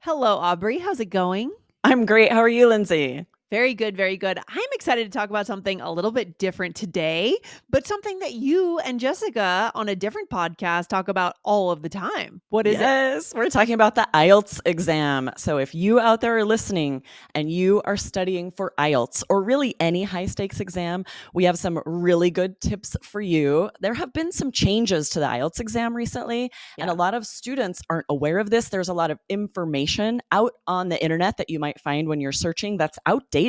Hello, Aubrey. How's it going? I'm great. How are you, Lindsay? Very good, very good. I'm excited to talk about something a little bit different today, but something that you and Jessica on a different podcast talk about all of the time. What is it? Yes, we're talking about the IELTS exam. So if you out there are listening and you are studying for IELTS or really any high stakes exam, we have some really good tips for you. There have been some changes to the IELTS exam recently, and a Yeah. lot of students aren't aware of this. There's a lot of information out on the internet that you might find when you're searching that's outdated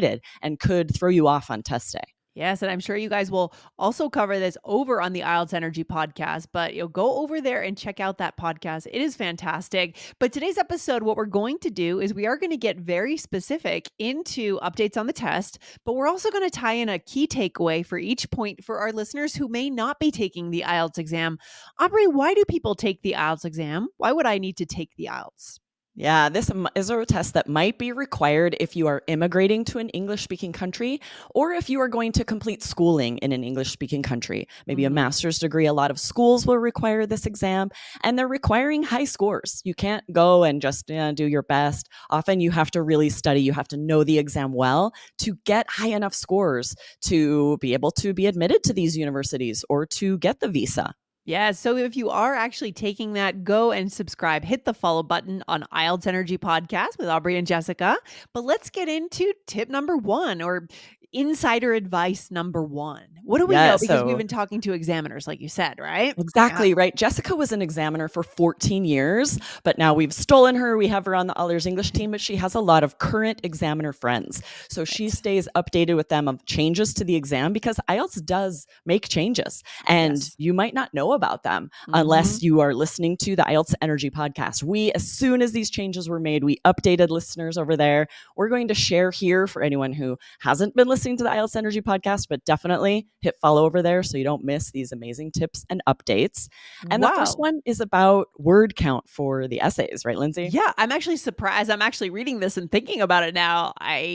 and could throw you off on test day. Yes, and I'm sure you guys will also cover this over on the IELTS Energy podcast, but you'll go over there and check out that podcast. It is fantastic. But today's episode, what we're going to do is we are going to get very specific into updates on the test, but we're also going to tie in a key takeaway for each point for our listeners who may not be taking the IELTS exam. Aubrey, why do people take the IELTS exam? Why would I need to take the IELTS? Yeah, this is a test that might be required if you are immigrating to an English speaking country or if you are going to complete schooling in an English speaking country, maybe a Mhm. master's degree. A lot of schools will require this exam and they're requiring high scores. You can't go and just do your best. Often you have to really study, you have to know the exam well to get high enough scores to be able to be admitted to these universities or to get the visa. Yeah, so if you are actually taking that, go and subscribe. Hit the follow button on IELTS Energy Podcast with Aubrey and Jessica. But let's get into tip number one or insider advice number one. What do we Yeah, know? Because we've so been talking to examiners, like you said, right? Yeah. exactly, right. Jessica was an examiner for 14 years, but now we've stolen her. We have her on the Allers English team, but she has a lot of current examiner friends. So she Right. stays updated with them of changes to the exam because IELTS does make changes and Yes. you might not know about them Hmm. unless you are listening to the IELTS Energy podcast. We, as soon as these changes were made, we updated listeners over there. We're going to share here for anyone who hasn't been listening to the IELTS Energy podcast, but definitely hit follow over there so you don't miss these amazing tips and updates. And the first Wow. one is about word count for the essays, right, Lindsay? Yeah, I'm actually surprised. I'm actually reading this and thinking about it now.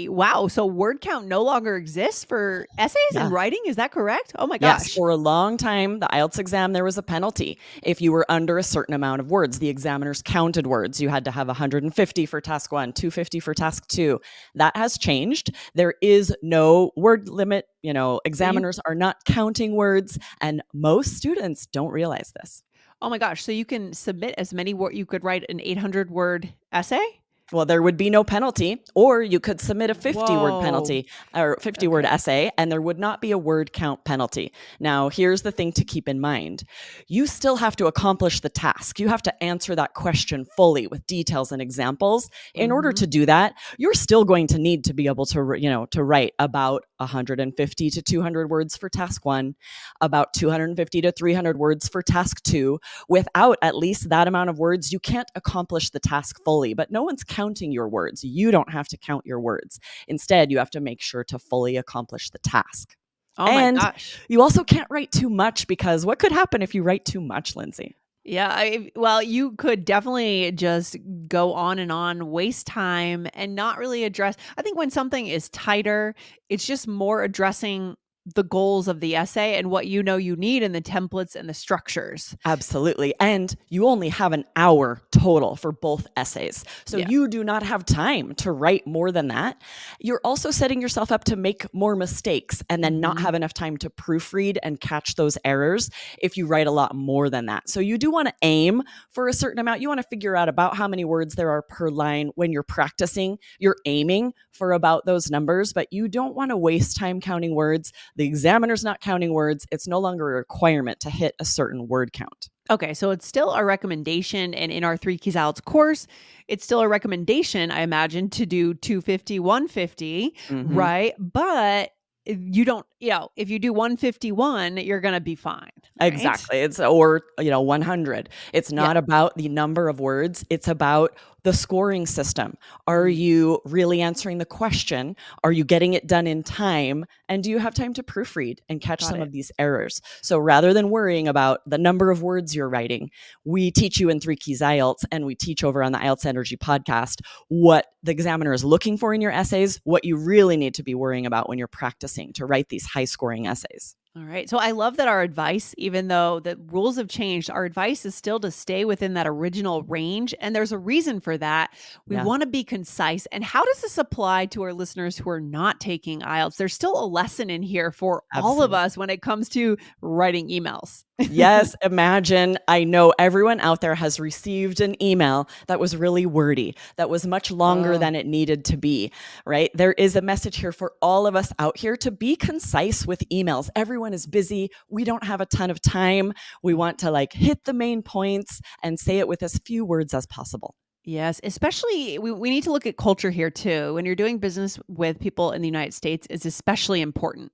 Wow. So word count no longer exists for essays and Yeah. writing. Is that correct? Oh my Yes, gosh. for a long time, the IELTS exam, there was a penalty. If you were under a certain amount of words, the examiners counted words. You had to have 150 for task one, 250 for task two. That has changed. There is no word limit. So you Examiners are not counting words, and most students don't realize this. Oh my gosh, so you can submit as many you could write an 800 word essay? Well, there would be no penalty, or you could submit a 50-word Whoa. penalty or 50-word Okay. essay, and there would not be a word count penalty. Now, here's the thing to keep in mind. You still have to accomplish the task. You have to answer that question fully with details and examples. In order Mhm. to do that, you're still going to need to be able to write about 150 to 200 words for task 1, about 250 to 300 words for task 2. Without at least that amount of words, you can't accomplish the task fully, but no one's counting your words. You don't have to count your words. Instead, you have to make sure to fully accomplish the task. Oh my And gosh. you also can't write too much because what could happen if you write too much, Lindsay? Yeah, well, you could definitely just go on, waste time, and not really address I think when something is tighter, it's just more addressing the goals of the essay and what you know you need and the templates and the structures. Absolutely. And you only have an hour total for both essays. So Yeah. you do not have time to write more than that. You're also setting yourself up to make more mistakes and then not Mhm. have enough time to proofread and catch those errors if you write a lot more than that. So you do want to aim for a certain amount. You want to figure out about how many words there are per line when you're practicing. You're aiming for about those numbers, but you don't want to waste time counting words. The examiner's not counting words. It's no longer a requirement to hit a certain word count. Okay, so it's still a recommendation, and in our 3 Keys IELTS course, it's still a recommendation, I imagine, to do 250, 150, Mhm. right? But if you don't if you do 151, you're gonna be fine, right? Exactly. It's or, 100. It's Yeah, not about the number of words, it's about the scoring system. Are mm, you really answering the question? Are you getting it done in time? And do you have time to proofread and catch got some it. of these errors? So rather than worrying about the number of words you're writing, we teach you in 3 Keys IELTS and we teach over on the IELTS Energy podcast what the examiner is looking for in your essays, what you really need to be worrying about when you're practicing to write these high scoring essays. All right. So I love that our advice, even though the rules have changed, our advice is still to stay within that original range. And there's a reason for that. We Yeah, want to be concise. And how does this apply to our listeners who are not taking IELTS? There's still a lesson in here for all of absolutely. us when it comes to writing emails. Yes, imagine. I know everyone out there has received an email that was really wordy, that was much longer Oh, than it needed to be, right? There is a message here for all of us out here to be concise with emails. Everyone is busy. We don't have a ton of time. We want to like hit the main points and say it with as few words as possible. yes, especially we need to look at culture here too. When you're doing business with people in the United States, it's especially important.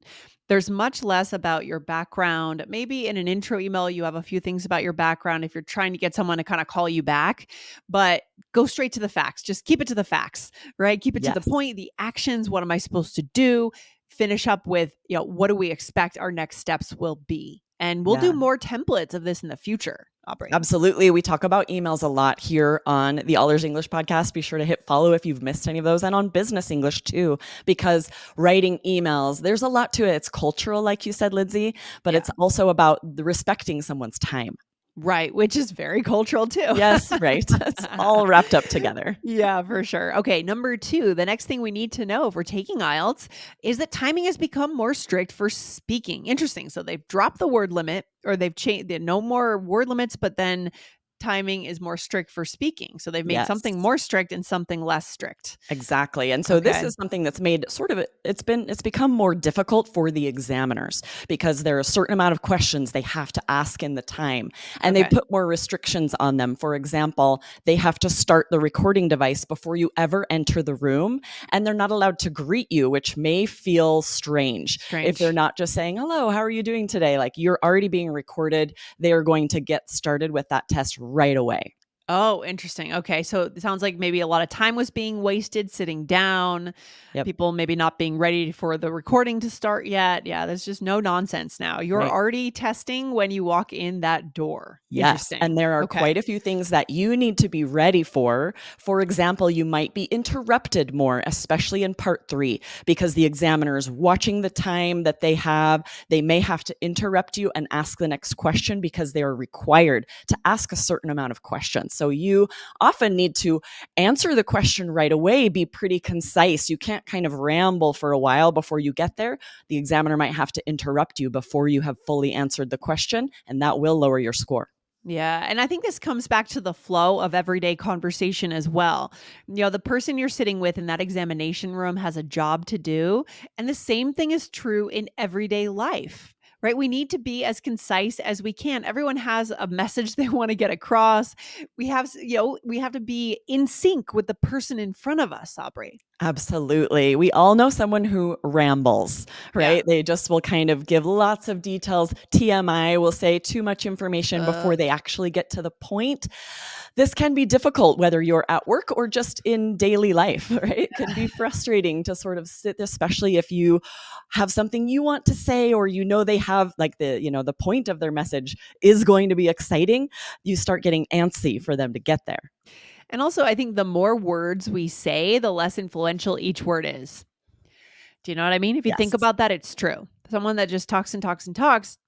There's much less about your background. Maybe in an intro email, you have a few things about your background if you're trying to get someone to kind of call you back, but go straight to the facts. Just keep it to the facts, right? Keep it to the Yes, point, the actions. What am I supposed to do? Finish up with, what do we expect our next steps will be? And we'll do yeah. more templates of this in the future, Aubrey. Absolutely. We talk about emails a lot here on the Allers English podcast. Be sure to hit follow if you've missed any of those, and on Business English too, because writing emails, there's a lot to it. It's cultural, like you said, Lindsay, but Yeah. it's also about respecting someone's time. Right, which is very cultural too. Yes, right. It's all wrapped up together. Yeah, for sure. Okay, number 2, the next thing we need to know if we're taking IELTS is that timing has become more strict for speaking. Interesting. So they've dropped the word limit, or they've changed no more word limits, but then timing is more strict for speaking. So they've made something Yes. more strict and something less strict. Exactly. And so this Okay. is something that's made sort of it's become more difficult for the examiners because there are a certain amount of questions they have to ask in the time, and they Okay. put more restrictions on them. For example, they have to start the recording device before you ever enter the room, and they're not allowed to greet you, which may feel strange if they're Strange. not just saying, "Hello, how are you doing today?" Like, you're already being recorded. They are going to get started with that test right away. Oh, interesting. Okay. So it sounds like maybe a lot of time was being wasted sitting down, Yep. people maybe not being ready for the recording to start yet. Yeah, there's just no nonsense now. You're Right. already testing when you walk in that door. Yes, Interesting. and there are Okay. quite a few things that you need to be ready for. For example, you might be interrupted more, especially in part 3, because the examiner is watching the time that they have. They may have to interrupt you and ask the next question because they are required to ask a certain amount of questions. So you often need to answer the question right away, be pretty concise. You can't kind of ramble for a while before you get there. The examiner might have to interrupt you before you have fully answered the question, and that will lower your score. Yeah. And I think this comes back to the flow of everyday conversation as well. The person you're sitting with in that examination room has a job to do. And the same thing is true in everyday life, right? We need to be as concise as we can. Everyone has a message they want to get across. We have to be in sync with the person in front of us, Aubrey. Absolutely. We all know someone who rambles, Yeah. right? They just will kind of give lots of details. TMI will say too much information before they actually get to the point. This can be difficult whether you're at work or just in daily life, right? It can be frustrating to sort of sit, especially if you have something you want to say or they have like the point of their message is going to be exciting. You start getting antsy for them to get there. And also, I think the more words we say, the less influential each word is. Do you know what I mean? If you think Yes, about that, it's true. Someone that just talks and talks and talks,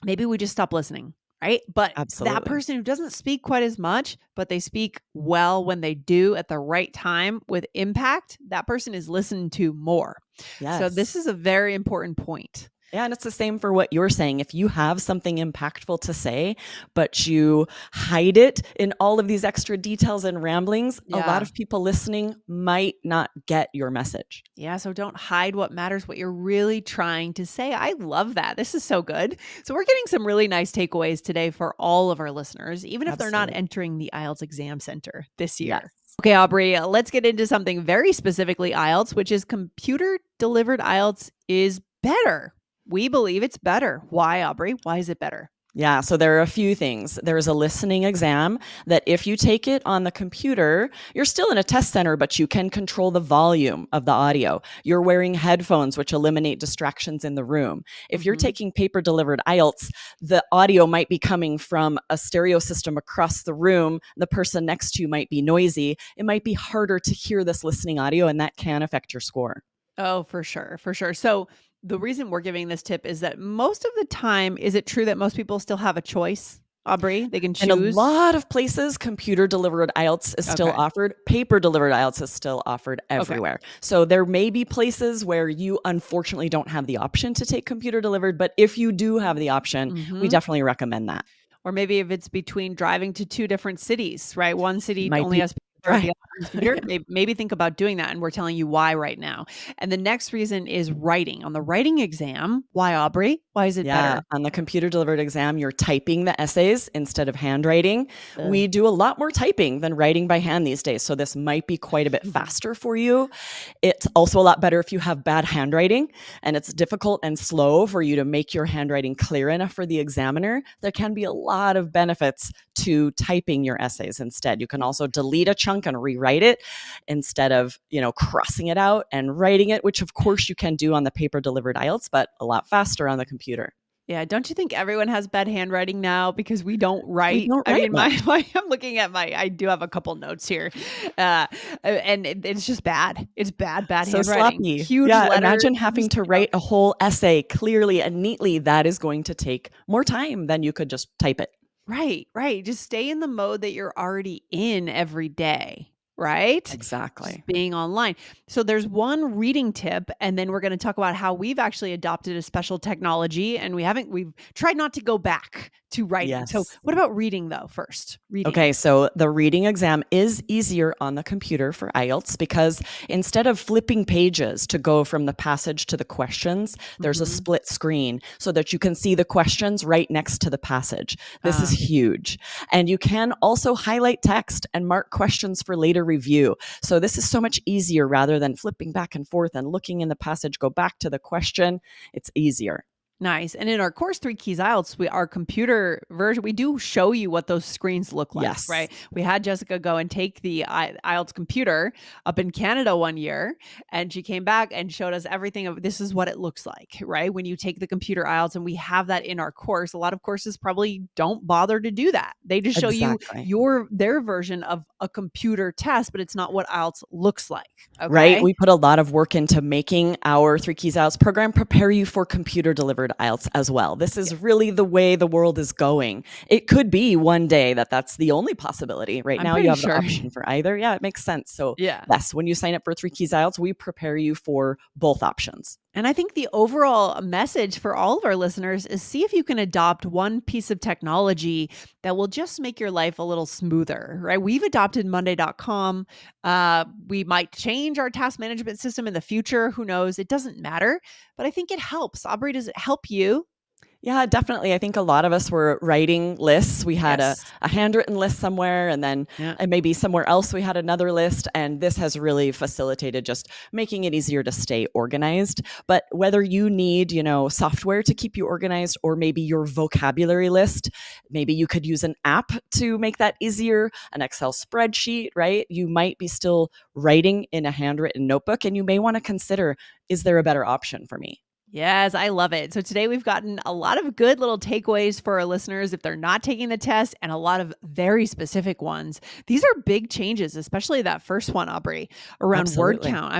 maybe we just stop listening, right? But that absolutely. person who doesn't speak quite as much, but they speak well when they do at the right time with impact, that person is listened to more. So Yes. this is a very important point. Yeah, and it's the same for what you're saying. If you have something impactful to say, but you hide it in all of these extra details and ramblings, a lot Yeah. of people listening might not get your message. Yeah, so don't hide what matters, what you're really trying to say. I love that. This is so good. So, we're getting some really nice takeaways today for all of our listeners, even if they're not Absolutely. entering the IELTS exam center this year. Yes. Okay, Aubrey, let's get into something very specifically IELTS, which is computer delivered IELTS is better. We believe it's better. Why, Aubrey? Why is it better? Yeah, so there are a few things. There's a listening exam that if you take it on the computer, you're still in a test center, but you can control the volume of the audio. You're wearing headphones, which eliminate distractions in the room. If you're Hmm. taking paper delivered IELTS, the audio might be coming from a stereo system across the room. The person next to you might be noisy. It might be harder to hear this listening audio, and that can affect your score. Oh, for sure. For sure. So, The reason we're giving this tip is that most of the time, is it true that most people still have a choice, Aubrey? They can In a choose? lot of places, computer delivered IELTS is still Okay. offered. Paper delivered IELTS is still offered Okay. everywhere. So there may be places where you unfortunately don't have the option to take computer delivered, but if you do have the option, we Mhm. definitely recommend that. Or maybe if it's between driving to 2 different cities, right? One city Might only be has paper, the right. other has computer. Maybe think about doing that, and we're telling you why right now. And the next reason is writing. On the writing exam, why, Aubrey? Why is it Yeah, better? on the computer delivered exam, you're typing the essays instead of handwriting. Ugh. We do a lot more typing than writing by hand these days. So this might be quite a bit Mhm. faster for you. It's also a lot better if you have bad handwriting and it's difficult and slow for you to make your handwriting clear enough for the examiner. There can be a lot of benefits to typing your essays instead. You can also delete a chunk and rewrite it instead of, crossing it out and writing it, which of course you can do on the paper delivered IELTS, but a lot faster on the computer. Yeah, don't you think everyone has bad handwriting now because we don't We write? don't I write mean, my much. I'm looking at I do have a couple notes here, and it's just bad. It's bad So handwriting. sloppy. Huge Yeah, letters, imagine having to write a whole essay clearly and neatly. That is going to take more time than you could just type it. right, right. Just stay in the mode that you're already in every day, right? Just Exactly. being online. So there's one reading tip, and then we're going to talk about how we've actually adopted a special technology, and we've tried not to go back to writing. So Yes. what about reading though? First, reading. Okay, so the reading exam is easier on the computer for IELTS because instead of flipping pages to go from the passage to the questions, there's a Hmm. split screen so that you can see the questions right next to the passage. This is huge. And you can also highlight text and mark questions for later review. So this is so much easier rather than flipping back and forth and looking in the passage, go back to the question. It's easier. Nice. And in our course, Three Keys IELTS, our computer version, we do show you what those screens look like, Yes. right? We had Jessica go and take the IELTS computer up in Canada one year, and she came back and showed us everything of this is what it looks like, right? When you take the computer IELTS, and we have that in our course. A lot of courses probably don't bother to do that. They just show you Exactly. their version of a computer test, but it's not what IELTS looks like. Right? Okay. We put a lot of work into making our Three Keys IELTS program prepare you for computer delivered IELTS as well. This is really the way the world is going. It could be one day that that's the only possibility. Right I'm now, you pretty have the sure. option for either. Yeah, it makes sense. So, Yeah. yes, when you sign up for Three Keys IELTS, we prepare you for both options. And I think the overall message for all of our listeners is see if you can adopt one piece of technology that will just make your life a little smoother, right? We've adopted Monday.com. We might change our task management system in the future. Who knows? It doesn't matter, but I think it helps. Aubrey, does it help you? Yeah, definitely. I think a lot of us were writing lists. We had Yes. a handwritten list somewhere, and then Yeah. maybe somewhere else we had another list. And this has really facilitated just making it easier to stay organized. But whether you need, software to keep you organized or maybe your vocabulary list, maybe you could use an app to make that easier, an Excel spreadsheet, right? You might be still writing in a handwritten notebook, and you may want to consider, is there a better option for me? Yes, I love it. So today we've gotten a lot of good little takeaways for our listeners if they're not taking the test and a lot of very specific ones. These are big changes, especially that first one, Aubrey, around word Absolutely. count.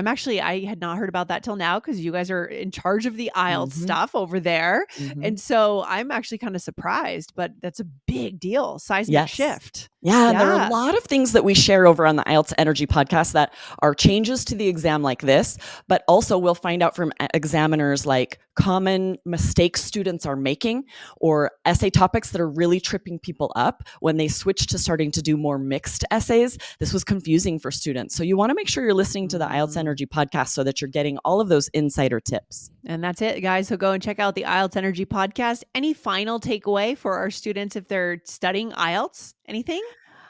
I had not heard about that till now because you guys are in charge of the IELTS Hmm. stuff over there. Hmm. And so I'm actually kind of surprised, but that's a big deal, seismic Yes. shift. Yeah, and there are a Yeah. lot of things that we share over on the IELTS Energy podcast that are changes to the exam like this, but also we'll find out from examiners like common mistakes students are making or essay topics that are really tripping people up when they switch to starting to do more mixed essays. This was confusing for students. So you want to make sure you're listening to the IELTS Mm. Energy podcast so that you're getting all of those insider tips. And that's it, guys. So go and check out the IELTS Energy podcast. Any final takeaway for our students if they're studying IELTS? Anything?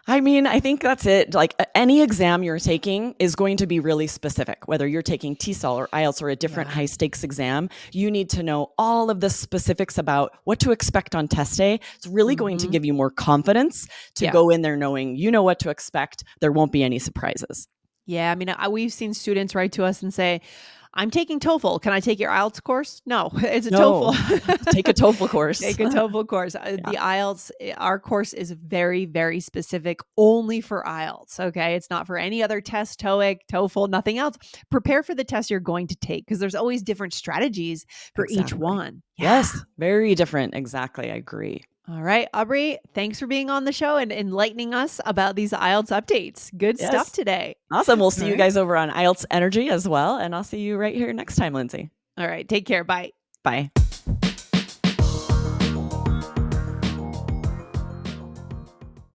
I mean, I think that's it. Like any exam you're taking is going to be really specific, whether you're taking TESOL or IELTS or a different Yeah. high stakes exam. You need to know all of the specifics about what to expect on test day. It's really going to Mhm. give you more confidence to Yeah. go in there knowing you know what to expect. There won't be any surprises. Yeah, I mean, we've seen students write to us and say, "I'm taking TOEFL. Can I take your IELTS course?" No, it's a No, TOEFL. take a TOEFL course. Take a TOEFL course. Yeah, The IELTS, our course is very, very specific only for IELTS, okay? It's not for any other test, TOEIC, TOEFL, nothing else. Prepare for the test you're going to take because there's always different strategies for each exactly. one. Yeah. Yes, very different. Exactly. I agree. All right, Aubrey, thanks for being on the show and enlightening us about these IELTS updates. Good stuff Yes. today. Awesome. We'll All see you right. guys over on IELTS Energy as well. And I'll see you right here next time, Lindsay. All right. Take care. Bye. Bye.